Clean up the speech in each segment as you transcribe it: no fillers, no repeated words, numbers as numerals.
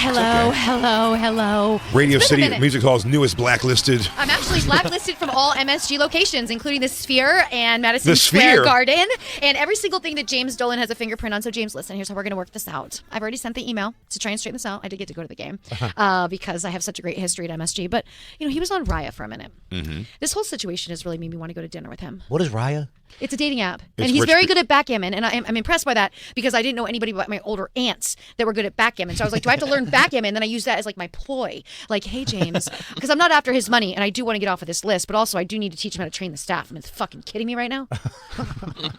Hello. Radio City Music Hall's newest blacklisted. I'm actually blacklisted from all MSG locations, including the Sphere and Madison The Square Sphere? Garden, and every single thing that James Dolan has a fingerprint on. So, James, listen, here's how we're going to work this out. I've already sent the email to try and straighten this out. I did get to go to the game because I have such a great history at MSG. But, he was on Raya for a minute. Mm-hmm. This whole situation has really made me want to go to dinner with him. What is Raya? It's a dating app, and he's very good at backgammon, and I'm impressed by that because I didn't know anybody but my older aunts that were good at backgammon. So I was like, do I have to learn backgammon? And then I use that as like my ploy, like, hey, James, because I'm not after his money, and I do want to get off of this list, but also I do need to teach him how to train the staff. I mean, it's fucking kidding me right now?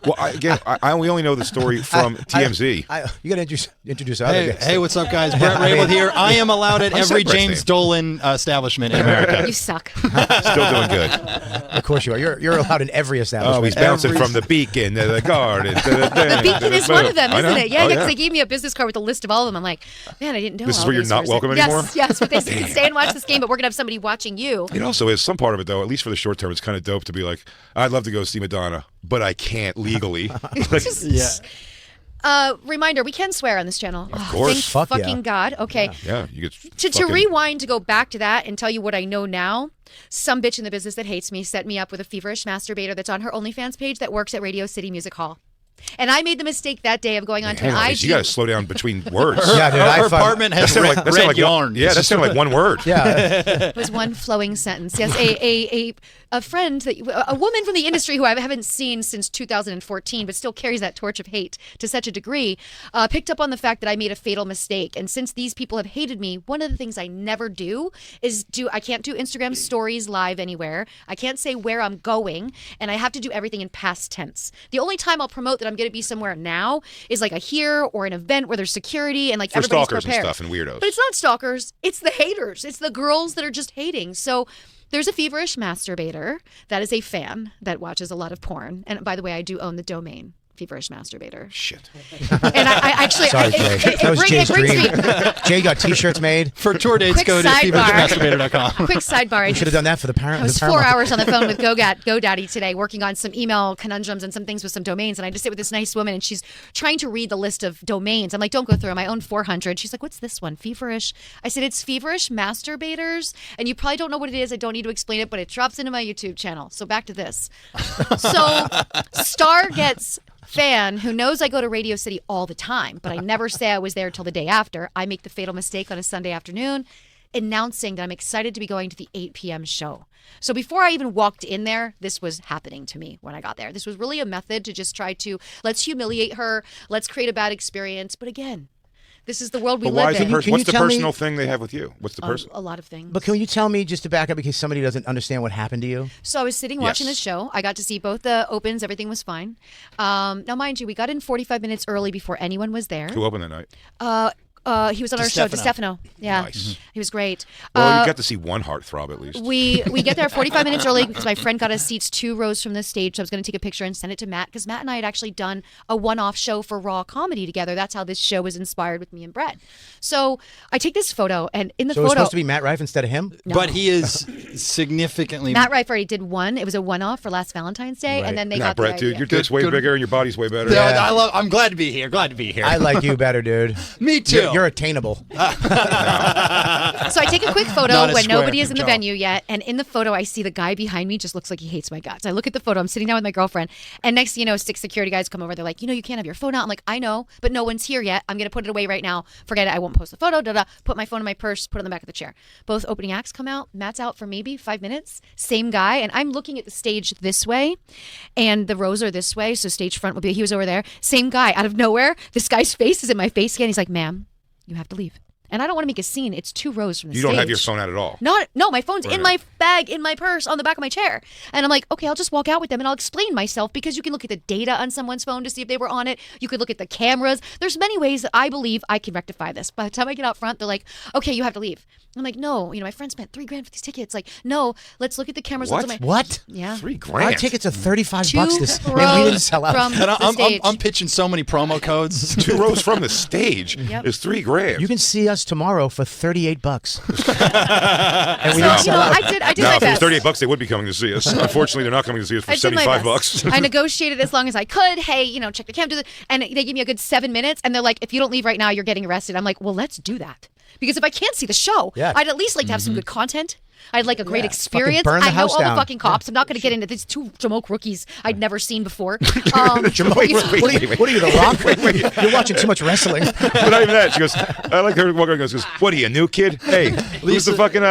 Well, we only know the story from TMZ. You got to introduce other guys. Hey, what's up, guys? Bret Raybould here. I am allowed at every James Dolan establishment in America. You suck. Still doing good. Of course you are. You're allowed in every establishment. Oh, he's bouncing from the Beacon to the Garden. The Beacon is one of them, isn't it? Yeah, because they gave me a business card with a list of all of them. I'm like, man, I didn't know. This is where you're not welcome anymore? Yes, but they said, stay and watch this game, but we're going to have somebody watching you. It also is some part of it, though, at least for the short term, it's kind of dope to be like, I'd love to go see Madonna, but I can't legally. Reminder, we can swear on this channel. Of course. Thank fucking God. Okay. Yeah, you get To rewind, to go back to that and tell you what I know now, some bitch in the business that hates me set me up with a feverish masturbator that's on her OnlyFans page that works at Radio City Music Hall. And I made the mistake that day of going on to an IG. You got to slow down between words. Her apartment has red yarn. Yeah, that sounded like one word. Yeah. It was one flowing sentence. Yes, a friend, a woman from the industry who I haven't seen since 2014, but still carries that torch of hate to such a degree, picked up on the fact that I made a fatal mistake. And since these people have hated me, one of the things I never do is I can't do Instagram stories live anywhere. I can't say where I'm going, and I have to do everything in past tense. The only time I'll promote that I'm going to be somewhere now is like a here or an event where there's security and like for everybody's stalkers prepared. and stuff and weirdos. But it's not stalkers. It's the haters. It's the girls that are just hating. So there's a feverish masturbator that is a fan that watches a lot of porn. And by the way, I do own the domain. Feverish masturbator. Shit. And I actually... Sorry, Jay. That was Jay's dream. Jay got T-shirts made. For tour dates, Quick go to feverishmasturbator.com. Quick sidebar. We should have done that for the parent. I was 4 hours on the phone with GoDaddy today working on some email conundrums and some things with some domains. And I just sit with this nice woman and she's trying to read the list of domains. I'm like, don't go through them. I own 400. She's like, what's this one? Feverish. I said, it's Feverish Masturbators. And you probably don't know what it is. I don't need to explain it, but it drops into my YouTube channel. So back to this. So Star gets... fan who knows I go to Radio City all the time, but I never say I was there till the day after. I make the fatal mistake on a Sunday afternoon announcing that I'm excited to be going to the 8 p.m. show. So before I even walked in there, this was happening to me when I got there. This was really a method to just try to, let's humiliate her, let's create a bad experience. But again, this is the world we live in. What's the personal thing they have with you? What's the person? A lot of things. But can you tell me, just to back up, because somebody doesn't understand what happened to you? So I was sitting watching the show. I got to see both the opens. Everything was fine. Now, mind you, we got in 45 minutes early before anyone was there. Who opened that night? He was on our show, DeStefano. Yeah, nice. He was great. Well, you got to see one heartthrob at least. We get there 45 minutes early because my friend got us seats 2 rows from the stage. So I was going to take a picture and send it to Matt because Matt and I had actually done a one-off show for Raw Comedy together. That's how this show was inspired with me and Bret. So I take this photo, and in the photo, it was supposed to be Matt Rife instead of him. No. But he is significantly. Matt Rife already did one. It was a one-off for last Valentine's Day, and then they got Bret, the dude, idea. your dick's way bigger and your body's way better. Yeah, I'm glad to be here. I like you better, dude. Me too. You're attainable. So I take a quick photo when nobody is in the venue yet, and in the photo I see the guy behind me just looks like he hates my guts. I look at the photo, I'm sitting down with my girlfriend, and next thing you know, 6 security guys come over. They're like, you can't have your phone out. I'm like, I know, but no one's here yet. I'm going to put it away right now. Forget it. I won't post the photo. Put my phone in my purse, put it on the back of the chair. Both opening acts come out. Matt's out for maybe 5 minutes. Same guy, and I'm looking at the stage this way, and the rows are this way, so stage front would be, he was over there. Same guy, out of nowhere, this guy's face is in my face again. He's like, ma'am, you have to leave. And I don't want to make a scene. It's 2 rows from the stage. You don't have your phone out at all? No, my phone's in my bag, in my purse, on the back of my chair. And I'm like, okay, I'll just walk out with them and I'll explain myself because you can look at the data on someone's phone to see if they were on it. You could look at the cameras. There's many ways that I believe I can rectify this. By the time I get out front, they're like, okay, you have to leave. I'm like, no, my friend spent $3,000 for these tickets. Like, no, let's look at the cameras. What? Yeah. $3,000. Our tickets are $35 2 and we didn't sell out. From And the stage. I'm pitching so many promo codes. 2 rows from the stage is $3,000. You can see us tomorrow for $38. And we So, didn't sell out. I did Now, my if it was best. $38, they would be coming to see us. Unfortunately, they're not coming to see us for I did my $75. best. I negotiated as long as I could. Hey, check the cam, and they gave me a good 7 minutes. And they're like, if you don't leave right now, you're getting arrested. I'm like, well, let's do that. Because if I can't see the show, Yeah. I'd at least like to have some good content. I'd like a great experience. burn the I know house all down. the fucking cops. I'm not going to get into these two Jamoke rookies I'd never seen before. What are you, the wrong? You're watching too much wrestling. But not even that. She goes, I like her walking. Goes, what are you, a new kid? Hey, who's the fucking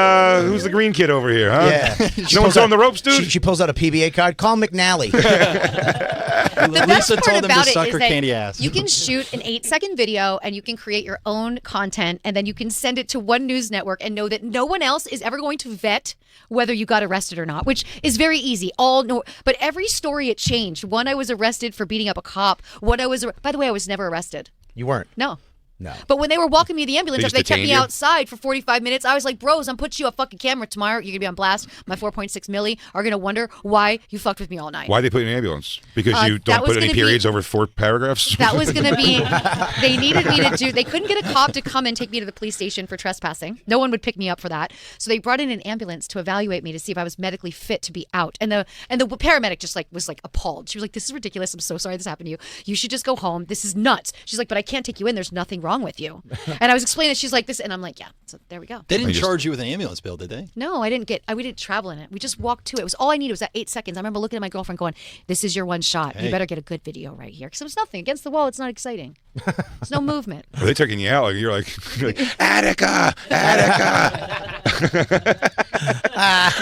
who's the green kid over here? Huh? Yeah. No one's on the ropes, dude. She pulls out a PBA card. Call McNally. The best Lisa part told them to about it suck is her that candy ass. you can shoot an 8-second video and you can create your own content, and then you can send it to one news network and know that no one else is ever going to vet whether you got arrested or not, which is very easy. But every story it changed. One, I was arrested for beating up a cop. By the way, I was never arrested. You weren't. No. No. But when they were walking me to the ambulance, They if just they kept detained me you? outside for 45 minutes, I was like, bros, I'm putting you a fucking camera tomorrow. You're going to be on blast. My 4.6 milli are going to wonder why you fucked with me all night. Why they put you in an ambulance? Because you that don't was put any gonna be- periods over 4 paragraphs? That was going to be, they needed me to they couldn't get a cop to come and take me to the police station for trespassing. No one would pick me up for that. So they brought in an ambulance to evaluate me to see if I was medically fit to be out. And the paramedic just was appalled. She was like, this is ridiculous. I'm so sorry this happened to you. You should just go home. This is nuts. She's like, but I can't take you in. There's nothing wrong with you. And I was explaining it. She's like this. And I'm like, yeah. So there we go. They didn't charge you with an ambulance bill, did they? No, we didn't travel in it. We just walked to it. It was all I needed was that 8 seconds. I remember looking at my girlfriend going, this is your one shot. You better get a good video right here. Because it was nothing. Against the wall, it's not exciting. There's no movement. Are they taking you out? Like, you're like Attica!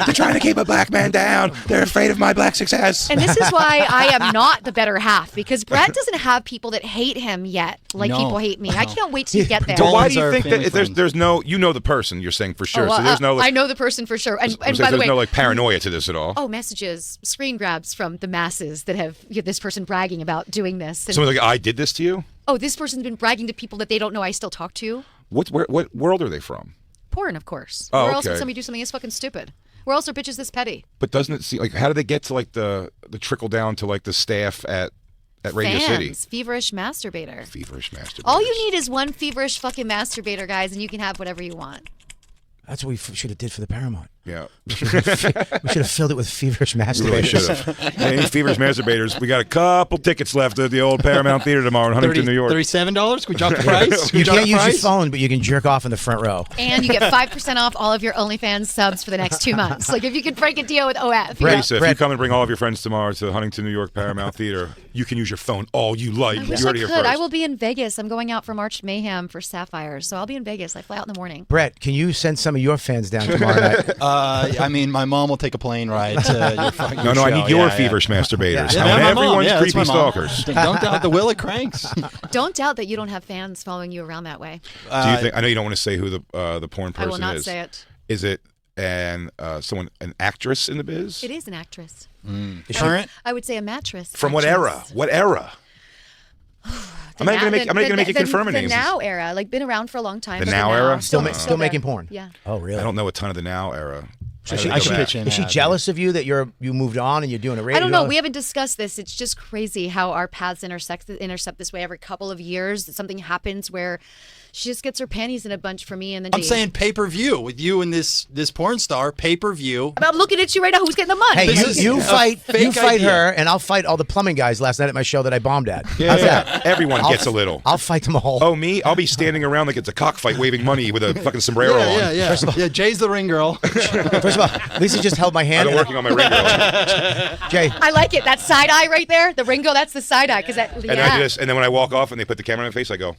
They're trying to keep a black man down. They're afraid of my black success. And this is why I am not the better half, because Bret doesn't have people that hate him yet, like No. people hate me. I can't wait to get there. But why do Dolans you are think family that friend. there's no, you know the person, you're saying for sure. Oh, so there's no, like, I know the person for sure. And by the there's way, no like paranoia to this at all. oh, messages, screen grabs from the masses that have this person bragging about doing this. And, Someone's like, I did this to you? oh, this person's been bragging to people that they don't know I still talk to. What world are they from? Porn, of course. Oh, Where else would okay. somebody do something this fucking stupid? Where else are bitches this petty? But doesn't it seem like, how do they get to like the trickle down to like the staff at Radio City? Fans, feverish masturbator. Feverish masturbation. All you need is one feverish fucking masturbator, guys, and you can have whatever you want. That's what we should have did for the Paramount. Yeah. We should have filled it with feverish We really masturbators. should have. Any feverish masturbators? We got a couple tickets left at the old Paramount Theater tomorrow in Huntington, New York. $37? Can we drop the price? You can't use your phone, but you can jerk off in the front row. And you get 5% off all of your OnlyFans subs for the next 2 months. Like if you could break a deal with OF. Brett, Lisa, if you Brett. come and bring all of your friends tomorrow to Huntington, New York Paramount Theater, you can use your phone all you like. I You wish I heard it here could. first. I will be in Vegas. I'm going out for March Mayhem for Sapphire, so I'll be in Vegas. I fly out in the morning. Brett, can you send some of your fans down tomorrow night? I mean, my mom will take a plane ride to your fucking No, I show. need your Yeah, feverish masturbators. Yeah, I want my mom. everyone's Yeah, that's creepy my mom. stalkers. Don't doubt the will it cranks. Don't doubt that you don't have fans following you around that way. Do you think? I know you don't want to say who the porn person I will not is. say it. Is it an actress in the biz? It is an actress. Current? I would say a mattress. From what actress. era? What era? I'm not gonna make you confirm the names. now era, like been around for a long time. The but now era? Still there. making porn? Yeah. Oh, really? I don't know a ton of the now era. Is she, I should go back. pitch in. is she jealous of you that you moved on and you're doing a radio? I don't know. We haven't discussed this. It's just crazy how our paths intercept this way every couple of years. Something happens where she just gets her panties in a bunch for me, and then I'm saying pay-per-view with you and this porn star, pay-per-view. I'm looking at you right now. Who's getting the money? Hey, This is you a fight fake idea. her, and I'll fight all the plumbing guys last night at my show that I bombed at. Yeah, How's that? everyone gets a little. I'll fight them all. Oh, me? I'll be standing around like it's a cockfight, waving money with a fucking sombrero on. Yeah. Yeah, Jay's the ring girl. First of all, Lisa just held my hand. I've been working on my ring girl. Jay, I like it. That side eye right there, the Ringo. That's the side eye because that. And I do this, and then when I walk off and they put the camera in my face, I go,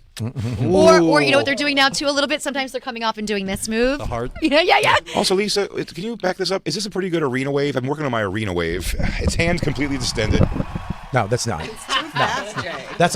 Or you know what they're doing now too a little bit. Sometimes they're coming off and doing this move. The heart. Yeah. also, Lisa, can you back this up? Is this a pretty good arena wave? I'm working on my arena wave. Its hand completely distended. no, that's not. That's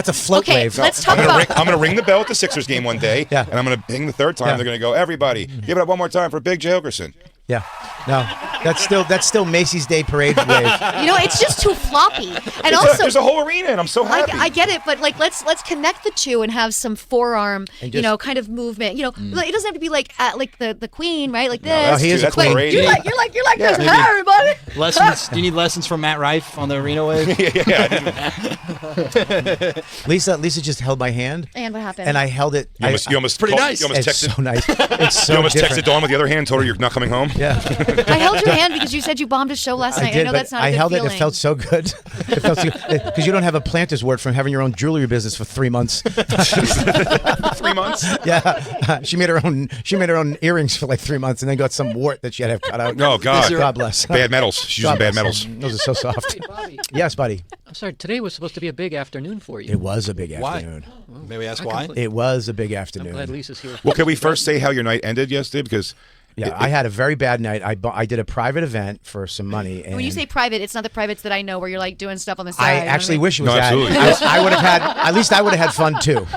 a float Okay, wave. let's talk I'm about. gonna ring the bell at the Sixers game one day, Yeah. and I'm gonna ping the third time. Yeah. They're gonna go, everybody, give it up one more time for Big Jay Okerson. Yeah, no, that's still Macy's Day Parade wave. You know, it's just too floppy. And also, There's a whole arena, and I'm so happy. I get it, but like let's connect the two and have some forearm, And just- kind of movement. Like, it doesn't have to be like the Queen, right? Like this. that's he is too- a that's queen. parading. You're like this. maybe. Hi, everybody. Lessons? Do you need lessons from Matt Rife on the arena wave? Lisa just held my hand, And what happened? and I held it. You almost Pretty nice. You almost It's texted. so nice. It's so You almost different. texted Dawn with the other hand, told her you're not coming home. Yeah. I held your hand because you said you bombed a show last night. I know but that's not a I good held feeling. it. It felt so good. It felt so because you don't have a planter's wart from having your own jewelry business for 3 months. 3 months? Yeah, she made her own earrings for like 3 months, and then got some wart that she had to have cut out. Oh God. God bless. Bad metals. She's using bad metals. Those are so soft. Hey, Bobby. Yes, buddy. I'm sorry. Today was supposed to be a big afternoon for you. It was a big Why? afternoon. May we ask why? It was a big I'm afternoon. glad Lisa's here. Well, can we first say how your night ended yesterday? Because I had a very bad night. I did a private event for some money. And When you say private, it's not the privates that I know where you're like doing stuff on the side. I actually wish it was No, that. absolutely. I would have had. At least I would have had fun too.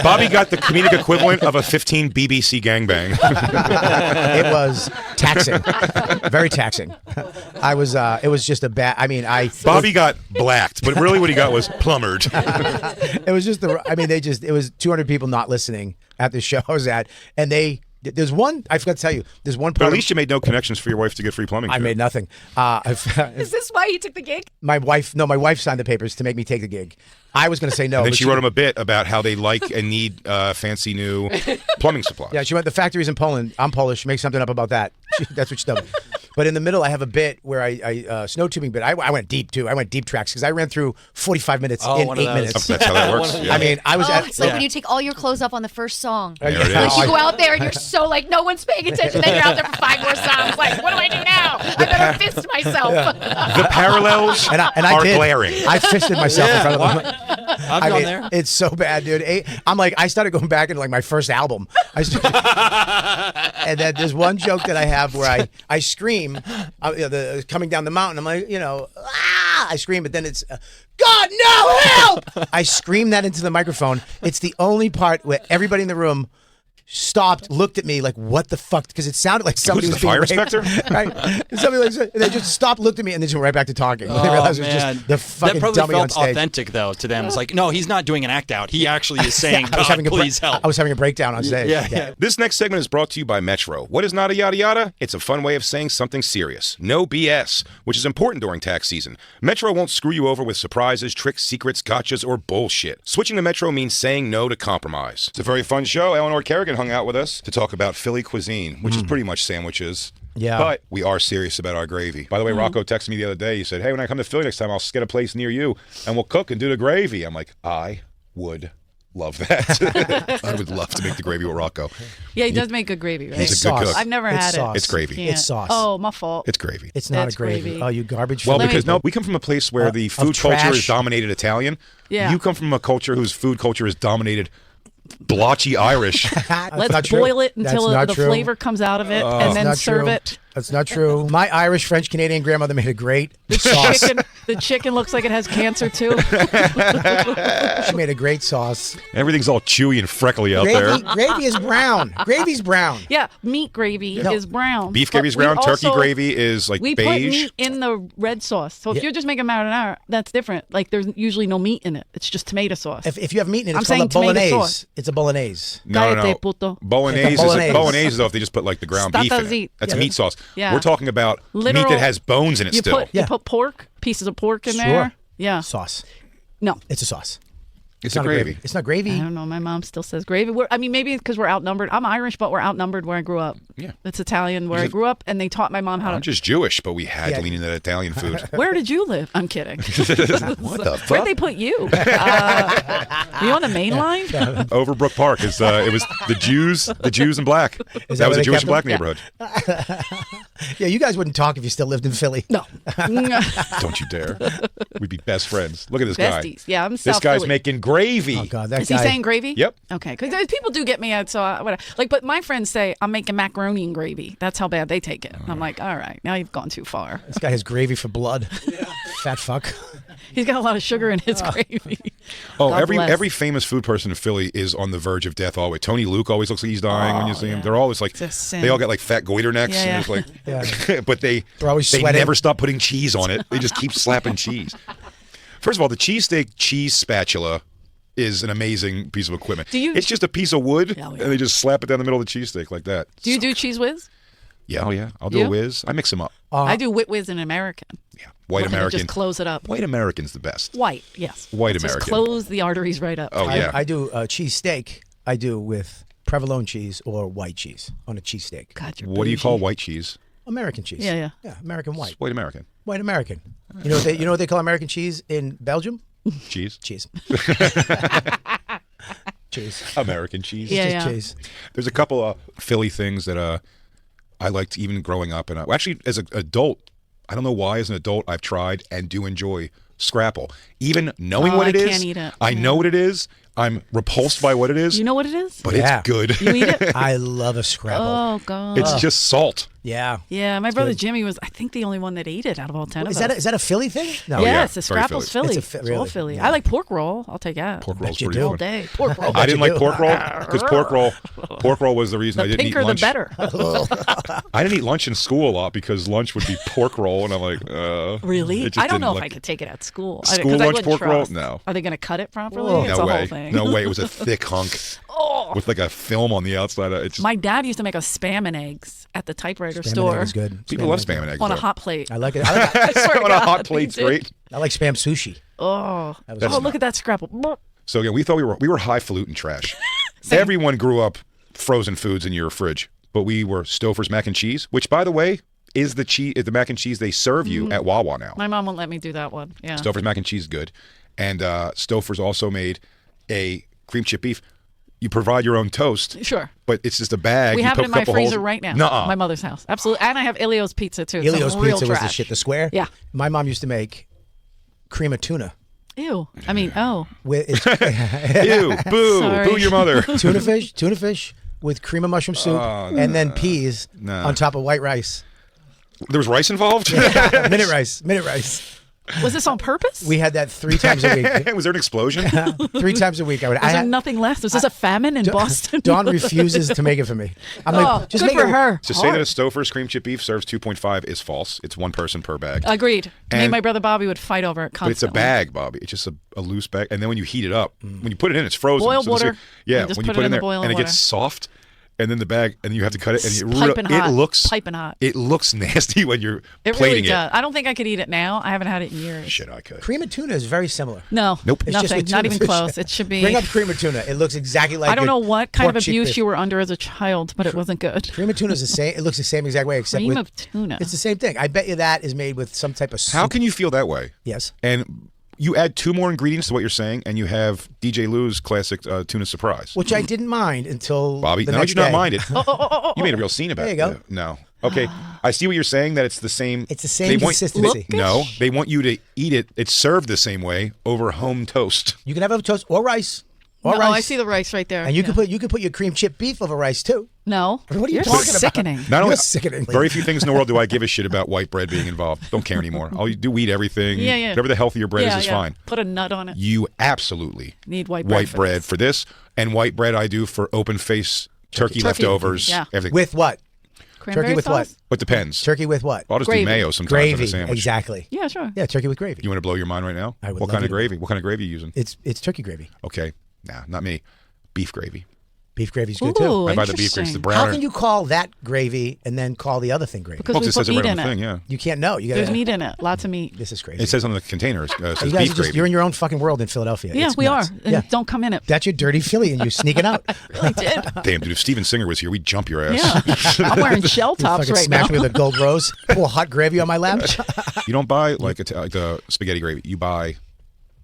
Bobby got the comedic equivalent of a 15 BBC gangbang. It was taxing, very taxing. I was. It was just a bad. I mean, Bobby got blacked, but really what he got was plumbered. It was just the. I mean, it was 200 people not listening at the show I was at, and there's one. I forgot to tell you. There's one But part. at least you made no connections for your wife to get free plumbing. I made nothing. Is this why you took the gig? My wife signed the papers to make me take the gig. I was going to say no. And then but she wrote him a bit about how they like and need fancy new plumbing supplies. Yeah, she went. The factory's in Poland. I'm Polish. Make something up about that. That's what she told me. But in the middle, I have a bit where I snow tubing bit. I went deep too. I went deep tracks because I ran through 45 minutes in 8 minutes. That's how that works. Yeah. I mean, I was at. It's like when you take all your clothes off on the first song. There it Like is. you go out there and you're so like no one's paying attention. Then you're out there for 5 more songs. Like what do I do now? I better fist myself. The parallels and I are did. glaring. I fisted myself in front of them. I've I gone mean, there. it's so bad, dude. I'm like, I started going back into like my first album. And then there's one joke that I have where I scream, coming down the mountain. I'm like, I scream, but then it's, God, no, help! I scream that into the microphone. It's the only part where everybody in the room stopped, looked at me like, what the fuck? Because it sounded like somebody Who's was the fire being raped. inspector? Right? And somebody and they just stopped, looked at me, and then just went right back to talking. They realized it was just the fucking that probably dummy on felt stage. authentic though to them. It's like, no, he's not doing an act out. He actually is saying, I was having please help. I was having a breakdown on stage. Yeah. This next segment is brought to you by Metro. What is not a yada yada? It's a fun way of saying something serious. No BS, which is important during tax season. Metro won't screw you over with surprises, tricks, secrets, gotchas, or bullshit. Switching to Metro means saying no to compromise. It's a very fun show. Eleanor Kerrigan hung out with us to talk about Philly cuisine, which is pretty much sandwiches. Yeah. But we are serious about our gravy. By the way, Rocco texted me the other day. He said, hey, when I come to Philly next time, I'll get a place near you and we'll cook and do the gravy. I'm like, I would love that. I would love to make the gravy with Rocco. Yeah, he does make good gravy, right? He's It's a good sauce. cook. I've never It's had sauce. It's gravy. Can't. It's sauce. Oh, my fault. It's gravy. It's not That's a gravy. gravy. Oh, you garbage. Well, Philly because people. we come from a place where the of food culture trash. is dominated Italian. Yeah. You come from a culture whose food culture is dominated blotchy Irish. That's Let's not true. boil it That's until not the true. flavor comes out of it, and That's then not serve true. it. That's not true. My Irish, French, Canadian grandmother made a great sauce. The chicken looks like it has cancer too. She made a great sauce. Everything's all chewy and freckly out there. Gravy is brown. Gravy's brown. Yeah, meat gravy No. is brown. Beef But gravy's we brown. Turkey also- gravy is like We put beige. meat in the red sauce. So if Yeah. you're just making marinara, that's different. Like there's usually no meat in it. It's just tomato sauce. If you have meat in it, I'm it's called a saying tomato bolognese. sauce. It's a bolognese. No, Cállate, puto. Bolognese is Bolognese. bolognese though. If they just put like the ground beef in Stata it, that's Yeah. meat sauce. Yeah. We're talking about meat Literal- that has bones in it You still. put Yeah. you put pork, pieces of pork in Sure. there. Yeah. Sauce. No. It's a sauce. It's not a gravy. It's not I gravy. don't know. My mom still says gravy. Maybe because we're outnumbered. I'm Irish, but we're outnumbered where I grew up. Yeah. It's Italian where I grew up, and they taught my mom how I'm to. just Jewish, but we had Yeah. to lean into that Italian food. Where did you live? I'm kidding. What the Where'd fuck? they put you? You on the main line? Overbrook Park is it was the Jews and black. that That was where a they Jewish kept and black them? neighborhood. Yeah, you guys wouldn't talk if you still lived in Philly. No. Don't you dare. We'd be best friends. Look at this guy. Besties. Yeah, I'm This South guy's Philly. making gravy. Oh God, that Is guy. he saying gravy? Yep. Okay, because people do get me out. So whatever. But my friends say I'm making macaroni and gravy. That's how bad they take it. I'm like, all right, now you've gone too far. This guy has gravy for blood. Fat fuck. He's got a lot of sugar in his gravy. Oh, God every bless. famous food person in Philly is on the verge of death always. Tony Luke always looks like he's dying when you see him. They're always like, It's a sin. they all got like fat goiter necks. Yeah, And it's yeah. like, but they always sweating. never stop putting cheese on it. They just keep slapping cheese. First of all, the cheesesteak cheese spatula is an amazing piece of equipment. It's just a piece of wood, Oh, yeah. and they just slap it down the middle of the cheesesteak like that. Do you do cheese whiz? Yeah, oh yeah. I'll do You? a whiz. I mix them up. I do wit whiz in American. Yeah, white Look, and American. Just close it up. White American's the best. White, yes. White Just American. close the arteries right up. Oh yeah. I do cheese steak. I do with provolone cheese or white cheese on a cheesesteak. God, you're What do you bougie. call white cheese? American cheese. Yeah. Yeah, American white. White American. White American. You know what they call American cheese in Belgium? Cheese. Cheese. Cheese. American cheese. Yeah, Just cheese. There's a couple of Philly things that I liked even growing up, and actually as an adult, I don't know why as an adult I've tried and do enjoy Scrapple. Even knowing what it I is, can't eat it. I know what it is. I'm repulsed by what it is. You know what it is? but Yeah. it's good. You eat it? I love a Scrabble. Oh God. It's just salt. Yeah. Yeah, my brother good. Jimmy was, I think, the only one that ate it out of all 10 Is of us. that a Philly thing? No. yeah. Yes, the very Scrapple's Philly. Philly. It's a It's all really? Philly. Yeah. I like pork roll. I'll take that. Pork roll's you pretty do. all good. day. Pork roll. I didn't you like do. pork roll because pork roll was the reason I The didn't eat pinker, the lunch. better. I didn't eat lunch in school a lot because lunch would be pork roll, and I'm like, Really? it just I don't didn't know look- if I could take it at school. School 'Cause I lunch wouldn't pork roll? trust. No. Are they going to cut it properly? Whoa. It's No a way. whole thing. No way. It was a thick hunk with like a film on the outside. It just, My dad used to make us spam and eggs at the typewriter Spam and store egg is good. people love spam and eggs. on a though. hot plate. I like it. I like, I swear to on a God, hot he plate's did. great. I like spam sushi. Oh, was oh, look at that Scrapple. So again, we thought we were highfalutin trash. Everyone grew up frozen foods in your fridge, but we were Stouffer's mac and cheese, which by the way is the mac and cheese they serve you at Wawa now. My mom won't let me do that one. Yeah. Stouffer's mac and cheese is good, and Stouffer's also made a cream chip beef. You provide your own toast. Sure. But it's just a bag. We you have it poke in a my couple freezer holes. right now. Nuh-uh. My mother's house. Absolutely. And I have Ilio's pizza too. It's Elio's some real pizza was the trash. shit. The square. Yeah. My mom used to make cream of tuna. Ew. I mean, oh. With it's Ew, boo, Sorry. boo your mother. tuna fish with cream of mushroom soup and then peas on top of white rice. There was rice involved? Minute rice. Was this on purpose? We had that 3 times a week. Was there an explosion? 3 times a week. I would. Was there nothing left? Was this a famine in Boston? Dawn refuses to make it for me. I'm like, just good make for it. her. To say that a Stouffer's cream chip beef serves 2.5 is false. It's one person per bag. Agreed. Me And- and my brother Bobby would fight over it But it's constantly. a bag, Bobby. It's just a loose bag. And then when you heat it up, when you put it in, it's frozen. Boil So water, this- yeah, and just when you put put it it in in the there, boiling and it water. gets soft, and then the bag, and you have to cut it, and It's piping hot. it looks Piping hot. It looks nasty when you're It plating really does. I don't think I could eat it now. I haven't had it in years. Shit, I could. Cream of tuna is very similar. No. Nope. It's just Nothing. with Not tuna even fish. close. It should be. Bring up cream of tuna. It looks exactly like. I don't know what kind of pork cheek abuse fish. you were under as a child, but it wasn't good. Cream of tuna is the same. It looks the same exact way, except Cream with of tuna. It's the same thing. I bet you that is made with some type of soup. How can you feel that way? Yes. And you add 2 more ingredients to what you're saying, and you have DJ Lou's classic tuna surprise. Which I didn't mind until Bobby, the now next that you not day. mind it, you made a real scene about There it. you go. No. Okay. I see what you're saying, that it's the same. It's the same they want- consistency. No, they want you to eat it. It's served the same way over home toast. You can have it with toast or rice. Or No, rice. I see the rice right there. And you Yeah. can put your cream chip beef over rice too. No. What are you You're talking about? sickening. Not only You're sickening. very few things in the world do I give a shit about white bread being involved. Don't care anymore. I'll do eat everything. Yeah. Whatever the healthier bread Yeah, is yeah. fine. Put a nut on it. You absolutely Need white bread for this. for this, and white bread I do for open face turkey Turkey. leftovers. Yeah. Everything. With what? Cranberry Turkey with what? sauce? What depends? Turkey with what? I'll just Gravy. do mayo sometimes on Gravy. a sandwich. Exactly. Yeah, sure. Yeah, turkey with gravy. You want to blow your mind right now? I would What love kind of to. gravy? What kind of gravy are you using? It's turkey gravy. Okay. Nah, not me. Beef gravy. Beef gravy's good too. Ooh, I buy the beef grease, the interesting. brown. How can you call that gravy and then call the other thing gravy? Because Well, we it says put it right meat on in the it. thing, yeah. You can't know. You There's got meat in it. Lots of meat. This is crazy. It says on the container, it says you beef guys are just, gravy. you're in your own fucking world in Philadelphia. Yeah, It's we nuts. are. And Yeah. don't come in it. That's your dirty Philly and you sneaking out. really did. Damn, dude, if Steven Singer was here, we'd jump your ass. Yeah. I'm wearing shell tops Fucking right now. smash me with a gold rose. Pour hot gravy on my lap. You don't buy like the spaghetti gravy. You buy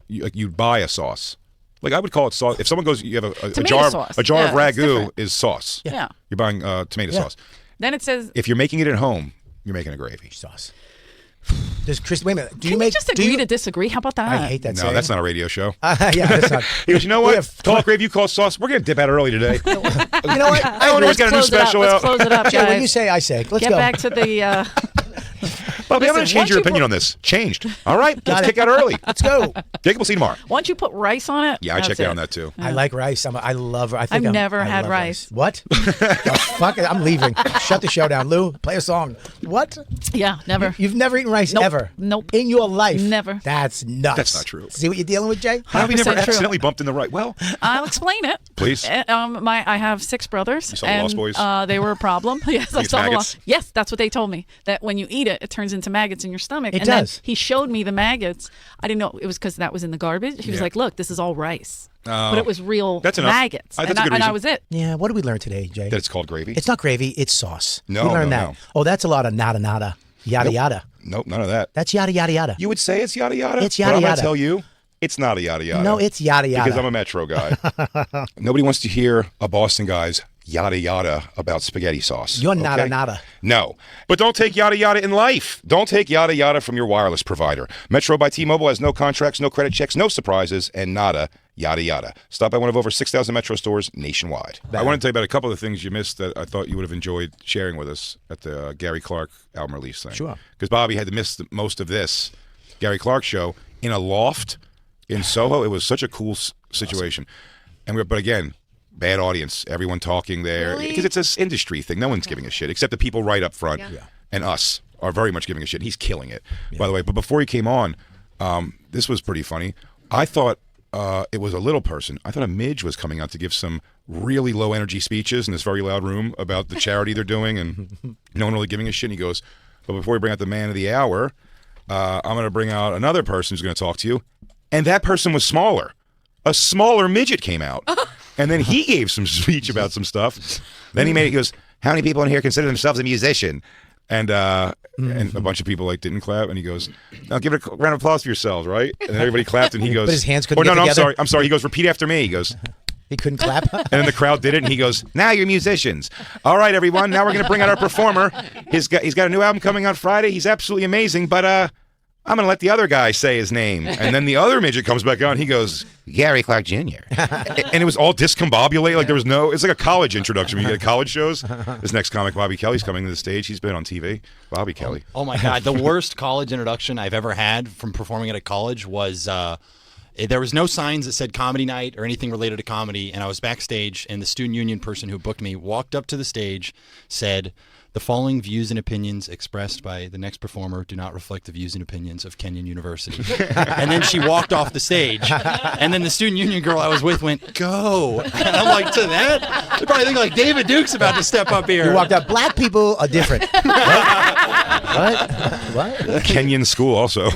a sauce. Like I would call it sauce. If someone goes, you have a Tomato jar sauce. of Yeah, it's ragu different. is sauce. Yeah. You're buying tomato Yeah. sauce. Then it says, If you're making it at home, you're making a gravy. Sauce. Does Chris? Wait a minute. Do can you we make? just do agree you, to disagree? How about that? I hate that. No, saying. that's not a radio show. Yeah, that's not. He goes, you know We what? have Call it gravy, you call it sauce. We're gonna dip out early today. You know what? Eleanor's got a new Close it up. special Let's out. close it up, Yeah, when you guys. say, I say. Let's Get go. back to the. Bobby, I'm gonna Listen, change your once you opinion put- on this. Changed. All right, let's it. kick out early. Let's go. Jacob, we'll see you tomorrow. Once you put rice on it. Yeah, I that's checked it. out on that too. I like rice. I love. I think I've I'm- never I had love rice. What? Oh, fuck it. I'm leaving. Shut the show down, Lou. Play a song. What? Yeah, never. You've never eaten rice Nope. ever? Nope. In your life? Never. That's nuts. That's not true. See what you're dealing with, Jay? How have we never 100% true. accidentally bumped in the right? Well, I'll explain it. Please. I have 6 brothers. You saw the and, Lost Boys? They were a problem. Yes, I These saw the maggots? Yes, that's what they told me. That when you eat it, it turns into into maggots in your stomach. It and does. Then he showed me the maggots. I didn't know it was because that was in the garbage. He was like, look, this is all rice. But it was real That's enough. maggots. That's a good and reason. I was it. Yeah, what did we learn today, Jay? That it's called gravy? It's not gravy, it's sauce. No, we learned no, that. no. Oh, that's a lot of nada nada, yada Nope. yada. Nope, none of that. That's yada yada yada. You would say it's yada yada? It's yada but I'm yada. going to tell you, it's not a yada yada. No, it's yada yada. Because I'm a Metro guy. Nobody wants to hear a Boston guy's yada yada about spaghetti sauce. You're nada okay? nada. No. But don't take yada yada in life. Don't take yada yada from your wireless provider. Metro by T-Mobile has no contracts, no credit checks, no surprises, and nada yada yada. Stop by one of over 6,000 Metro stores nationwide. I want to tell you about a couple of the things you missed that I thought you would have enjoyed sharing with us at the Gary Clark album release thing. Sure. Because Bobby had to miss most of this Gary Clark show in a loft in Soho. It was such a cool situation. And but again, bad audience, everyone talking there. Really? Because it's this industry thing. No one's giving a shit, except the people right up front. Yeah. And us are very much giving a shit. He's killing it, by the way. But before he came on, this was pretty funny. I thought it was a little person. I thought a midge was coming out to give some really low energy speeches in this very loud room about the charity they're doing, and no one really giving a shit. And he goes, but before we bring out the man of the hour, I'm going to bring out another person who's going to talk to you. And that person was smaller. A smaller midget came out. And then he gave some speech about some stuff. Then he goes, how many people in here consider themselves a musician? And a bunch of people didn't clap. And he goes, now give it a round of applause for yourselves, right? And then everybody clapped, and he goes, But his hands couldn't no, get no, together? I'm sorry. He goes, repeat after me. He goes, He couldn't clap. and then the crowd did it, and he goes, now you're musicians. All right, everyone, now we're going to bring out our performer. He's got a new album coming out Friday. He's absolutely amazing, but I'm going to let the other guy say his name. And then the other midget comes back on. He goes, Gary Clark Jr. And it was all discombobulated. Like there was it's like a college introduction when you get college shows. This next comic, Bobby Kelly's coming to the stage. He's been on TV. Bobby Kelly. Oh my God. The worst college introduction I've ever had from performing at a college was there was no signs that said comedy night or anything related to comedy. And I was backstage, and the student union person who booked me walked up to the stage, said, the following views and opinions expressed by the next performer do not reflect the views and opinions of Kenyon University. And then she walked off the stage. And then the student union girl I was with went, go. And I'm like, to that? They probably think David Duke's about to step up here. You walked out. Black people are different. What? Kenyon school also.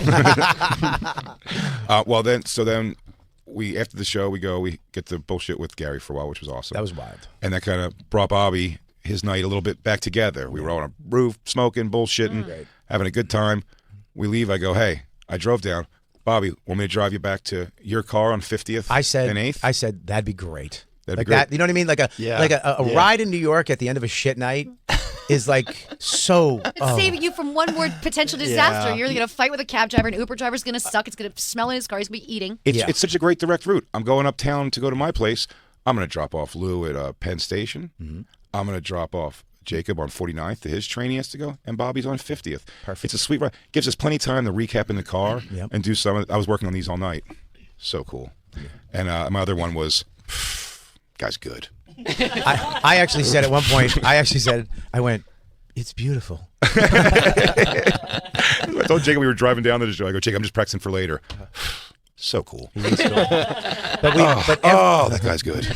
Then we, after the show, we get to bullshit with Gary for a while, which was awesome. That was wild. And that kind of brought Bobby his night a little bit back together. We were on a roof, smoking, bullshitting, having a good time. We leave. I go, hey, I drove down. Bobby, want me to drive you back to your car on 50th and 8th? I said, that'd be great. That'd like be great. that, you know what I mean? Like a ride in New York at the end of a shit night is like so. Saving you from one more potential disaster. You're going to fight with a cab driver. An Uber driver's going to suck. It's going to smell in his car. He's going to be eating. It's such a great direct route. I'm going uptown to go to my place. I'm going to drop off Lou at Penn Station. Mm-hmm. I'm going to drop off Jacob on 49th to his train he has to go, and Bobby's on 50th. Perfect. It's a sweet ride. Gives us plenty of time to recap in the car and do some. I was working on these all night. So cool. Yeah. And my other one was, guy's good. I actually said at one point, I went, it's beautiful. I told Jacob we were driving down to the show. I go, Jacob, I'm just practicing for later. So cool. But that guy's good.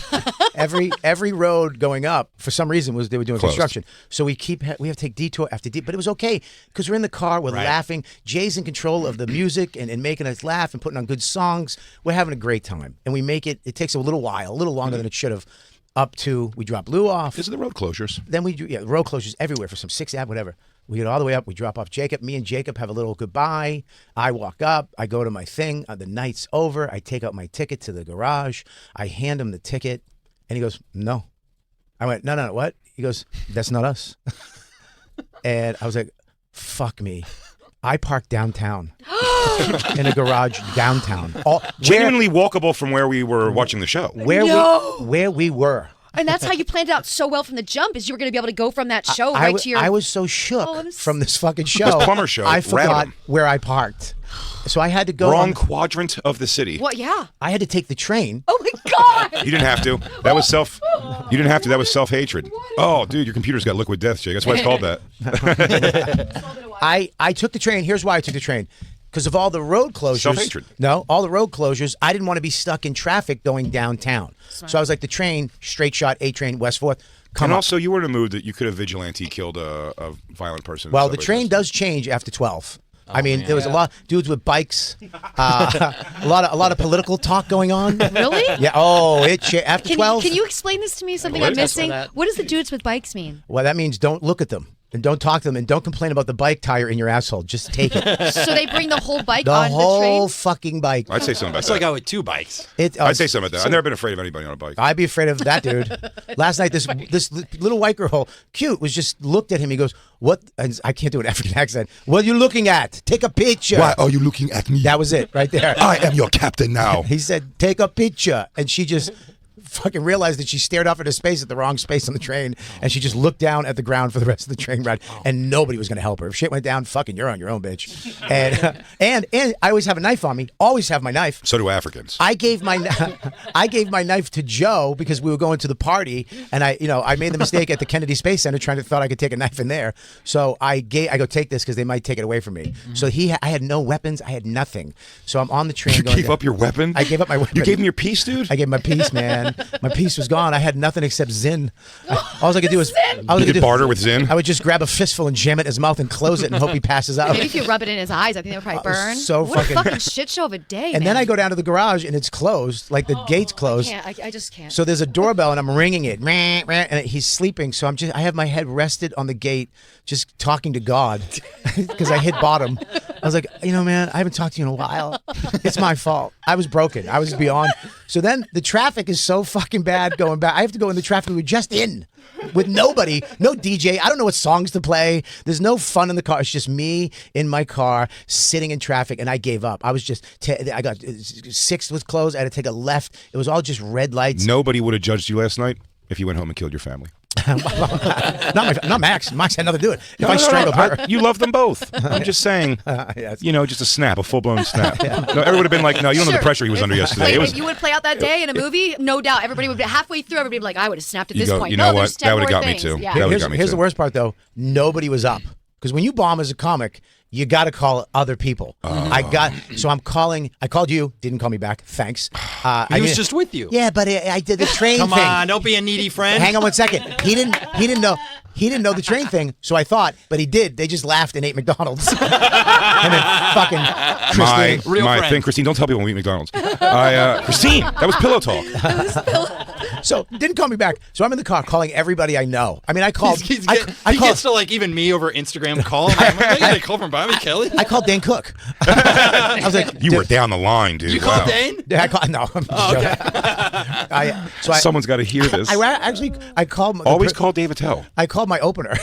Every road going up, for some reason, they were doing Closed. construction. So we have to take detour after detour. But it was okay because we're in the car, we're laughing. Jay's in control of the music and making us laugh and putting on good songs. We're having a great time. And we make it takes a little while, a little longer than it should have, up to, we drop Lou off. These are the road closures. Then road closures everywhere for some 6th Ave, whatever. We get all the way up. We drop off Jacob. Me and Jacob have a little goodbye. I walk up. I go to my thing. The night's over. I take out my ticket to the garage. I hand him the ticket. And he goes, no. I went, no, what? He goes, that's not us. And I was like, fuck me. I parked downtown in a garage downtown. Genuinely walkable from where we were watching the show. Where we were. And that's how you planned it out so well from the jump, is you were going to be able to go from that show to your... I was so shook from this fucking show. This plumber show. I forgot where I parked. So I had to go... Wrong quadrant of the city. What? Yeah. I had to take the train. Oh, my God. You didn't have to. That was You didn't have to. That was self-hatred. Oh, dude, your computer's got liquid death, Jake. That's why it's called that. I took the train. Here's why I took the train. Because of all the road closures. Self-hatred. No, all the road closures. I didn't want to be stuck in traffic going downtown. So I was like, the train, straight shot, A train, West 4th. come And up. also, you were in a mood that you could have vigilante killed a violent person. Well, the train does change after 12. I mean, there was a lot dudes with bikes, a lot of political talk going on. Really? Yeah. Oh, after 12. Can you explain this to me? Something What? I'm missing. That. What does the dudes with bikes mean? Well, that means don't look at them and don't talk to them and don't complain about the bike tire in your asshole. Just take it. So they bring the whole bike The on the whole train? fucking bike. I'd say something about It's that. like I with 2 bikes. I'd say something about that. I've never been afraid of anybody on a bike. I'd be afraid of that dude. Last night, this little white girl, cute, was just looked at him. He goes, "What?" And I can't do an African accent. "What are you looking at? Take a picture." Why are you looking at me? That was it, right there. I am your captain now. He said, "Take a picture," and she just fucking realized that she stared off into space at the wrong space on the train, and she just looked down at the ground for the rest of the train ride, and nobody was going to help her. If shit went down, fucking, you're on your own, bitch. And I always have a knife on me. Always have my knife. So do Africans. I gave my knife to Joe because we were going to the party, and I made the mistake at the Kennedy Space Center thought I could take a knife in there. So I go, take this because they might take it away from me. So I had no weapons, I had nothing. So I'm on the train. You going gave up your weapon? I gave up my weapon. You gave him your piece, dude? I gave my piece, man. My piece was gone. I had nothing except Zin. All I could do was You could barter with Zin? I would just grab a fistful and jam it in his mouth and close it and hope he passes out. Maybe if you rub it in his eyes, I think that would probably burn. so what fucking- a fucking shit show of a day, And man. then I go down to the garage and it's closed, like the gate's closed. I just can't. So there's a doorbell and I'm ringing it, and he's sleeping. So I have my head rested on the gate, just talking to God, because I hit bottom. I was like, man, I haven't talked to you in a while. It's my fault. I was broken. I was beyond. So then the traffic is so fucking bad going back. I have to go in the traffic we were just in with nobody, no DJ. I don't know what songs to play. There's no fun in the car. It's just me in my car sitting in traffic, and I gave up. I was just, I got 6 was closed. I had to take a left. It was all just red lights. Nobody would have judged you last night if you went home and killed your family. Not Max. Max had nothing to do with it. If I strangled her. You love them both. I'm just saying, Yes. just a snap, a full-blown snap. No, everyone would have been like, no, you don't know the pressure he was under yesterday. Like, It was, if you would play out that day in a movie, no doubt. Everybody would be halfway through. Everybody would be like, I would have snapped at You this go, point. you No, know there's what? 10 That would have more got me things. too. Yeah. That would've Here's, got me here's too. the worst part, though. Nobody was up. Because when you bomb as a comic, you got to call other people. So I'm calling. I called you. Didn't call me back. Thanks. He was just with you. Yeah, but I did the train Come thing. on, don't be a needy friend. Hang on 1 second. He didn't know. He didn't know the train thing, so I thought, but he did. They just laughed and ate McDonald's. And then fucking Christine. Real my friend. thing, Christine, don't tell people we eat McDonald's. Christine, that was pillow talk. So didn't call me back. So I'm in the car calling everybody I know. I mean, I called. He I called. gets to like even me over Instagram call. I'm like, I call from Bobby Kelly. I called Dan Cook. I was like, You were down the line, dude. You called Wow. Dane? Yeah, I called. No, I'm just joking. Someone's got to hear this. I called. Always call Dave Attell. I called my opener.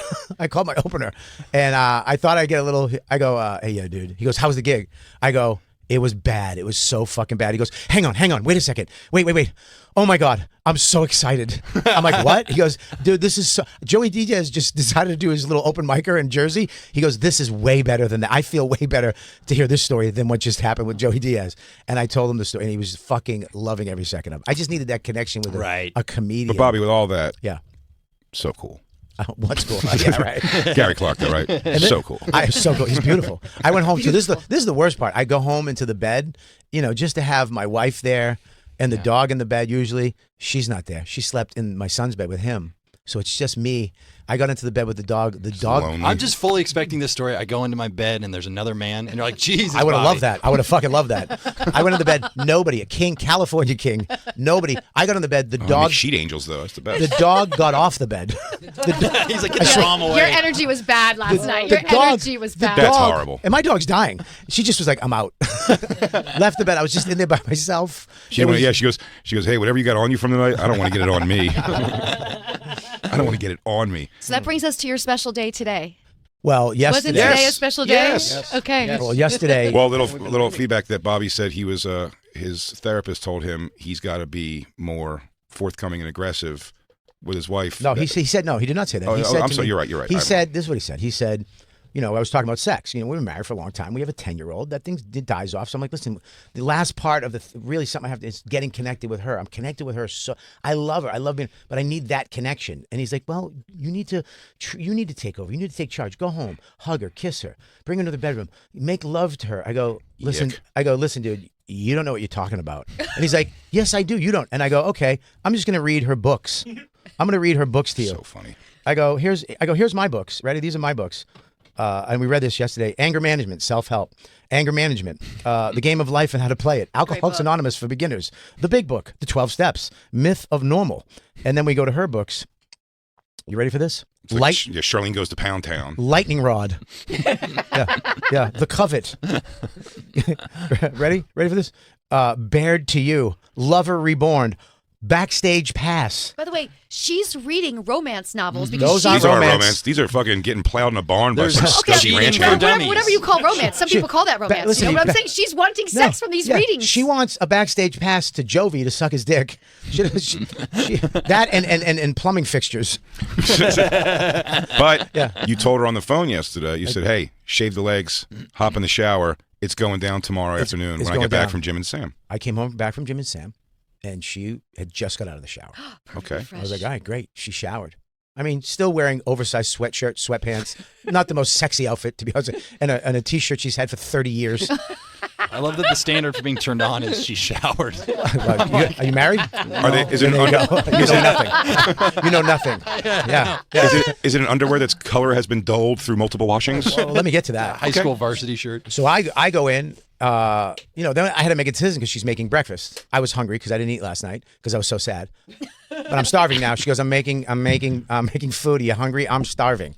And I thought I'd get a little. I go, hey, yeah, dude. He goes, how was the gig? I go, it was bad. It was so fucking bad. He goes, hang on. Wait a second. Wait. Oh my God, I'm so excited. I'm like, what? He goes, dude, this is so. Joey Diaz just decided to do his little open micer in Jersey. He goes, this is way better than that. I feel way better to hear this story than what just happened with Joey Diaz. And I told him the story, and he was fucking loving every second of it. I just needed that connection with a comedian. But Bobby, with all that, Yeah. so cool. What's cool? Yeah, right. Gary Clark, though, right? So cool. So cool. He's beautiful. I went home. So this is the worst part. I go home into the bed, just to have my wife there and the dog in the bed. Usually, she's not there. She slept in my son's bed with him. So it's just me. I got into the bed with the dog. The dog. lonely. I'm just fully expecting this story. I go into my bed and there's another man, and you're like, Jesus. I would have Bobby. loved that. I would have fucking loved that. I went in the bed. Nobody. A king, California king. Nobody. I got in the bed. The Make dog. sheet angels, though. That's the best. The dog got off the bed. He's like, get the bomb away. Your energy was bad last night. Your energy was bad. That's horrible. And my dog's dying. She just was like, I'm out. Left the bed. I was just in there by myself. She goes, hey, whatever you got on you from the night, I don't want to get it on me. I don't want to get it on me. So that brings us to your special day today. Well, Wasn't yesterday. today a Yes. special day? Yes. Okay. Well, yesterday. Well, little feedback that Bobby said he was. His therapist told him he's got to be more forthcoming and aggressive with his wife. No, he said no. He did not say that. Oh, he oh, said I'm to sorry, me- you're right, you're right. He I'm- said this is what he said. He said, I was talking about sex. We've been married for a long time. We have a 10-year-old. That thing dies off. So I'm like, listen, the last part of really something I have to is getting connected with her. I'm connected with her. So I love her. I love being, but I need that connection. And he's like, well, you need to take over. You need to take charge. Go home, hug her, kiss her, bring her to the bedroom, make love to her. I go, listen. Yuck. Listen, dude. You don't know what you're talking about. And he's like, yes, I do. You don't. And I go, okay, I'm just going to read her books. I'm going to read her books to you. So funny. I go, here's my books. Ready? These are my books. And we read this yesterday. Anger Management, Self-Help. Anger Management, The Game of Life and How to Play It. Alcoholics Anonymous for Beginners. The Big Book, The 12 Steps. Myth of Normal. And then we go to her books. You ready for this? It's like, yeah, Charlene Goes to Pound Town. Lightning Rod. yeah. The Covet. Ready? Ready for this? Bared to You. Lover Reborn. Backstage Pass. By the way, she's reading romance novels because Those she's aren't These are romance. romance. These are fucking getting plowed in a barn by some okay, scuzzy ranch cheating hand. for whatever you call romance. Some people call that romance. listen, you know what I'm ba- saying? She's wanting sex from these readings. She wants a backstage pass to Jovi to suck his dick. That and plumbing fixtures. But you told her on the phone yesterday, you said, hey, shave the legs, hop in the shower. It's going down tomorrow afternoon it's when I get going back down. from Jim and Sam. I came home back from Jim and Sam, and she had just got out of the shower. Okay. I was like, all right, great. She showered. I mean, still wearing oversized sweatshirt, sweatpants, not the most sexy outfit, to be honest, and a T-shirt she's had for 30 years. I love that the standard for being turned on is she showered. Are you married? Is it There an you go. You know nothing. You know nothing. Yeah. Is it an underwear that's color has been dulled through multiple washings? Well, let me get to that. High school varsity shirt. So I go in, then I had to make a decision because she's making breakfast. I was hungry because I didn't eat last night because I was so sad. But I'm starving now. She goes, I'm making food. Are you hungry? I'm starving.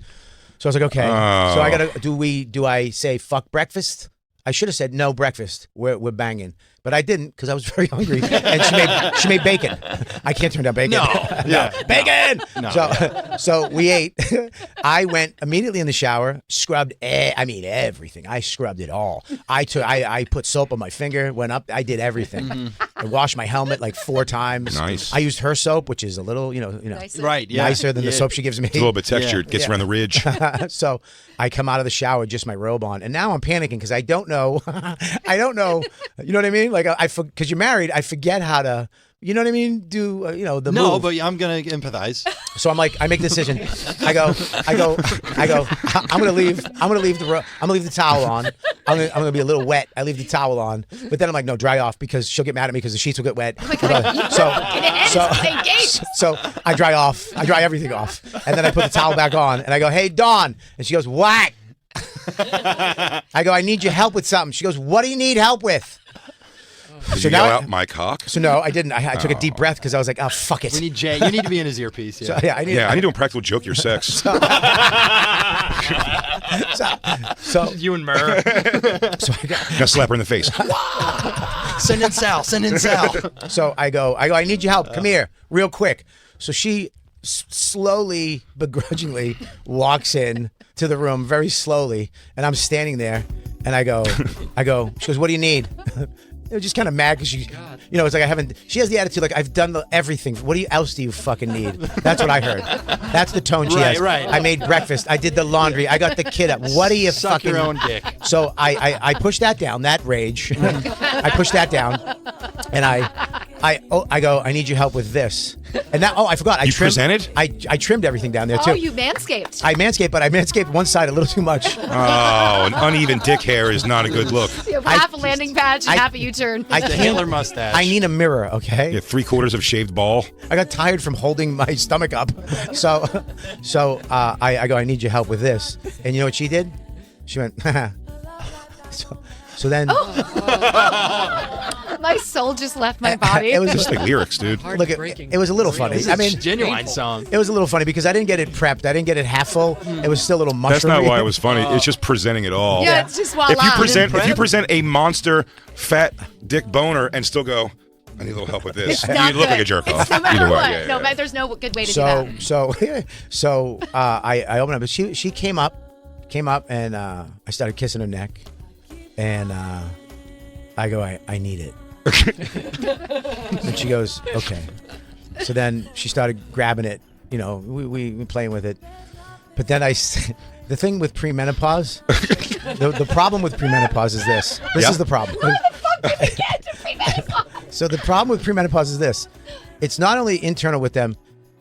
So I was like, okay. So I gotta do I say fuck breakfast? I should have said no breakfast. We're banging. But I didn't because I was very hungry. And she made bacon. I can't turn down bacon. No. Yeah. Bacon. No. So we ate. I went immediately in the shower, scrubbed everything. I scrubbed it all. I put soap on my finger, went up, I did everything. I washed my helmet like 4 times. Nice. I used her soap, which is a little, Nicer. Right, yeah. nicer than the soap she gives me. It's a little bit textured, gets around the ridge. So I come out of the shower, just my robe on, and now I'm panicking because I don't know. You know what I mean? Like because you're married, I forget how to. You know what I mean? Do the No, move. but I'm gonna empathize. So I'm like, I make a decision. I go. I'm gonna leave the towel on. I'm gonna be a little wet. I leave the towel on, but then I'm like, no, dry off because she'll get mad at me because the sheets will get wet. So I dry off. I dry everything off, and then I put the towel back on, and I go, hey, Dawn, and she goes, what? I go, I need your help with something. She goes, what do you need help with? Did you yell out my cock? So no, I didn't. I took a deep breath because I was like, oh, fuck it. We need Jay. You need to be in his earpiece. Yeah. So, I need to impractical joke your sex. So You and Murr. Now slap her in the face. Send in Sal. Send in Sal. So I go, I need your help. Come here, real quick. So she slowly, begrudgingly walks in to the room very slowly, and I'm standing there, and I go. She goes, what do you need? Just kind of mad because she, it's like I haven't. She has the attitude like I've done everything. What else do you fucking need? That's what I heard. That's the tone she has. Right. I made breakfast. I did the laundry. I got the kid up. What do you Suck fucking? your own dick. So I pushed that down. That rage. I pushed that down, and I go. I need your help with this. And now, I forgot. You presented? I trimmed everything down there too. Oh, you manscaped. I manscaped, but I manscaped one side a little too much. Oh, an uneven dick hair is not a good look. You have half a landing patch and half a U-turn. I The can't. Hitler mustache. I need a mirror, okay? Yeah, 3/4 of shaved ball. I got tired from holding my stomach up, so I go. I need your help with this, and you know what she did? She went. So then, My soul just left my body. it was Just like lyrics, dude. look. It was a little funny. It's I mean, a genuine song. it was a little funny because I didn't get it prepped. I didn't get it half full. It was still a little mushroomy. That's not why it was funny. It's just presenting it all. yeah, it's just voila. If you present a monster fat dick boner and still go, I need a little help with this, It's not you look good. like a jerk It's off. no matter Either way, what. yeah, No, yeah. but there's no good way to do that. So I opened up, but she came up, and I started kissing her neck, and I go, I need it. And she goes, okay. So then she started grabbing it, we playing with it, but then the thing with premenopause, the problem with premenopause is this. This Yeah. is the problem. So the problem with premenopause is this. It's not only internal with them,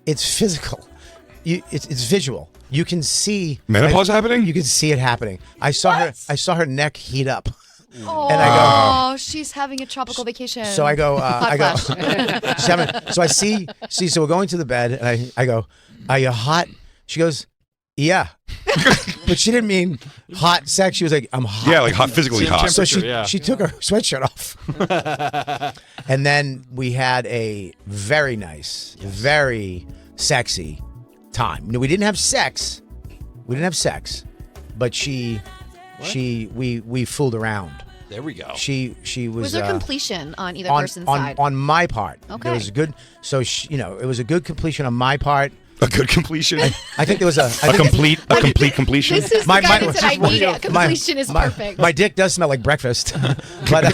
it's physical. It's visual. You can see Menopause happening? You can see it happening. I saw her neck heat up. Oh, And I she's having a tropical vacation. So I go, Hot seven. So I see, so we're going to the bed, and I go, are you hot? She goes, yeah. But she didn't mean hot sex. She was like, I'm hot. Yeah, like hot, physically hot. So Temperature, she took her sweatshirt off. And then we had a very nice, very sexy time. No, we didn't have sex. But we fooled around. There we go. She was. Was there completion on either on, person's on, side? on my part. Okay. It was a good. So it was a good completion on my part. A good completion. I think there was a complete completion. This is the guy that said I need it. Completion is perfect. My dick does smell like breakfast, but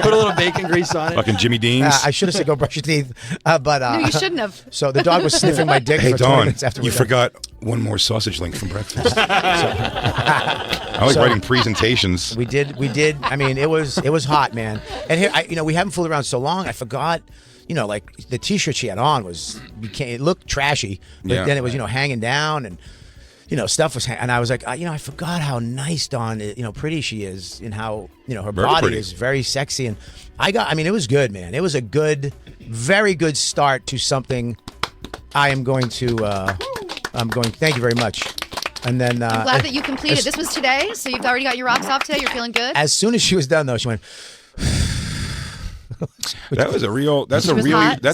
Put a little bacon grease on it. Fucking Jimmy Dean's. I should have said go brush your teeth. But No, you shouldn't have. So the dog was sniffing my dick Hey for 20 Dawn, minutes after you we were done. forgot one more sausage link from breakfast. I like writing presentations. We did. I mean, it was hot, man. And here, we haven't fooled around so long. I forgot. Like the T-shirt she had on it looked trashy, but Yeah. then it was, hanging down and, stuff was, and I was like, I forgot how nice Dawn, pretty she is and how, her Very body pretty. is very sexy. And it was good, man. It was a very good start to something thank you very much. And then, I'm glad that you completed. This was today, so you've already got your rocks off today. You're feeling good. as soon as she was done though, she went, That's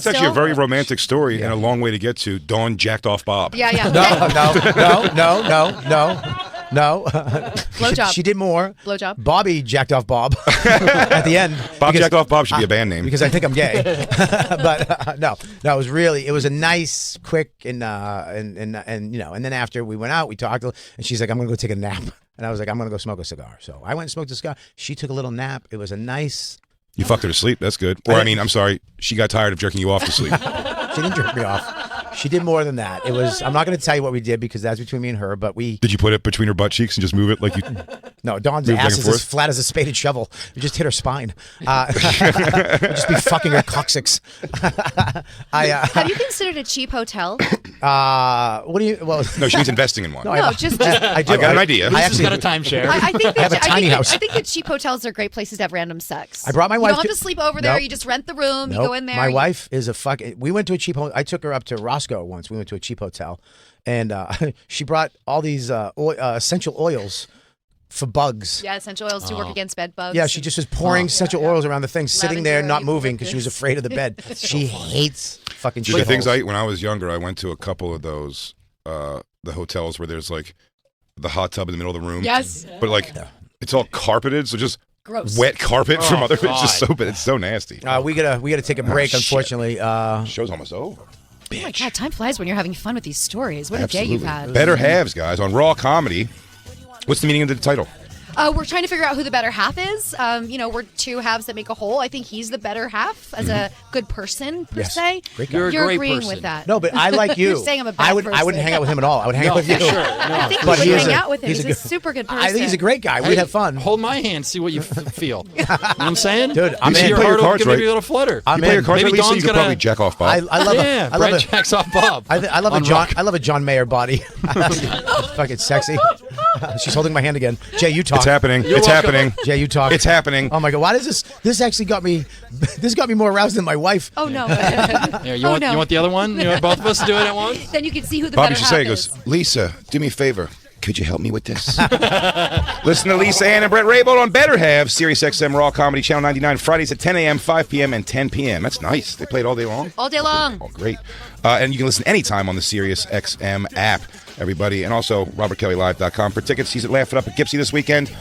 actually still? a very romantic story and a long way to get to. Dawn jacked off Bob. Yeah. No. Blowjob. She did more. Blowjob. Bobby jacked off Bob at the end. Bob jacked off Bob should be a band name. Because I think I'm gay. But no, it was a nice, quick, and then after we went out, we talked, and she's like, I'm gonna go take a nap, and I was like, I'm gonna go smoke a cigar. So I went and smoked a cigar. She took a little nap. It was a nice. You fucked her to sleep. That's good. Or I'm sorry, she got tired of jerking you off to sleep. She didn't jerk me off. She did more than that. It was. I'm not going to tell you what we did because that's between me and her. But we. Did you put it between her butt cheeks and just move it like you? No, Dawn's Move back ass and is forth? as flat as a spaded shovel. You just hit her spine. We'll just be fucking her coccyx. Have you considered a cheap hotel? What do you? Well, No, she's investing in one. No, just. I do. I got an idea. I She's actually got a timeshare. I think that, have a tiny house. I think that cheap hotels are great places to have random sex. I brought my wife You don't have to- to sleep over there. Nope. You just rent the room. You Nope. go in there. My wife is a fucking. We went to a cheap hotel. I took her up to Roscoe once. We went to a cheap hotel, and she brought all these essential oils for bugs. Yeah, essential oils to work against bed bugs. Yeah, she just was pouring essential oils around the thing, sitting there Lavender, not moving because she was eucalyptus. afraid of the bed. She hates fucking Dude, the shit things holes. I ate when I was younger, I went to a couple of those the hotels where there's like the hot tub in the middle of the room. Yes. But like it's all carpeted, so just Gross. wet carpet from other. It's just God. so bad. It's so nasty. We gotta take a break. shit. Unfortunately, Show's almost over. Oh my God, time flies when you're having fun with these stories. What a day you've had. Better halves, guys, on Raw Comedy. What's the meaning of the title? We're trying to figure out who the better half is. We're two halves that make a whole. I think he's the better half as a good person per Yes. se. Great guy. You're a You're great agreeing person. with that. no, but I like you. You're saying I'm a bad I wouldn't person. hang out with him at all. I would hang out with you. I think But we he would is hang a- out with him. he's He's a a good- super good person. I think he's a great guy. We'd have fun. Hold my hand, see what you feel. You know what I'm saying? Dude, I'm You see in. your Play your heart cards give maybe right. a little flutter. I'm You play your in. cards Maybe right, Lisa, Dawn's you could gonna- probably jack off Bob. I love yeah, a, I love Brett a, jacks off Bob. I love a On John. rock. I love a John Mayer body. Fucking sexy. She's holding my hand again. Jay, you talk. It's happening. You're It's welcome. happening. Jay, you talk. It's happening. Oh my God! Why does this? This actually got me. This got me more aroused than my wife. Oh no. Here, you want the other one? You want both of us to do it at once? Then you can see who the Bobby better should say, half he is. goes, Lisa, do me a favor. Could you help me with this? Listen to Lisa Ann and Bret Raybould on Better Halves, Sirius XM Raw Comedy Channel 99, Fridays at 10 a.m., 5 p.m., and 10 p.m. That's nice. They play it all day long. All day long. Oh, great. And you can listen anytime on the Sirius XM app, everybody. And also, robertkellylive.com for tickets. He's at Laugh It Up at Gipsy this weekend.